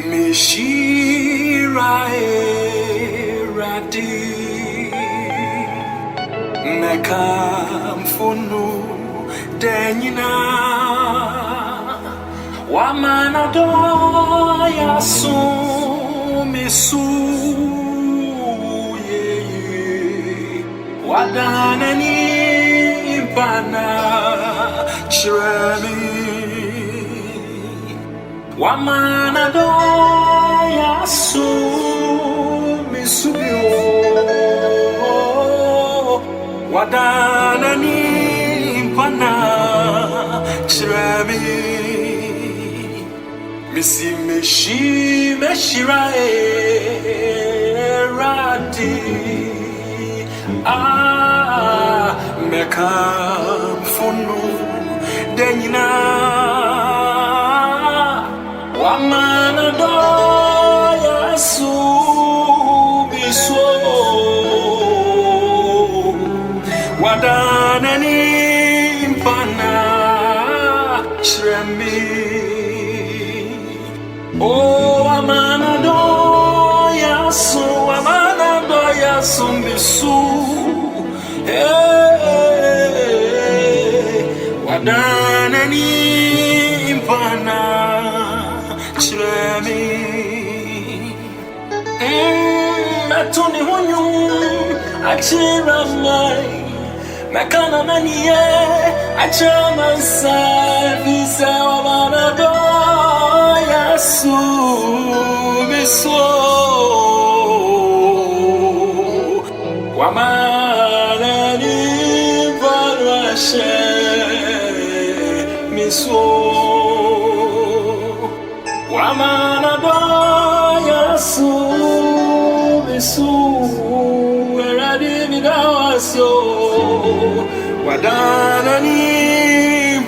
Mehyira Awurade mekamfunu denyina wamana ya sumisu wadanani bana chiremi wamana ya sumisu wadanani bana chiremi misi Mehyira Awurade mekamfunu denyina wamana ya sumiso wadanani mpana chiremi oh amana ya sumiso wadanani mpana chiremi matuni hunyu achira mai makana maniye achama savisa wamana ya sumiso wamana ni varashe miso wamana ya sumiso Awurade midawasyo wadanani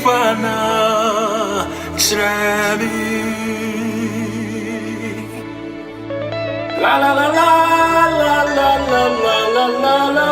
pana chiremi la la la la la la la la la la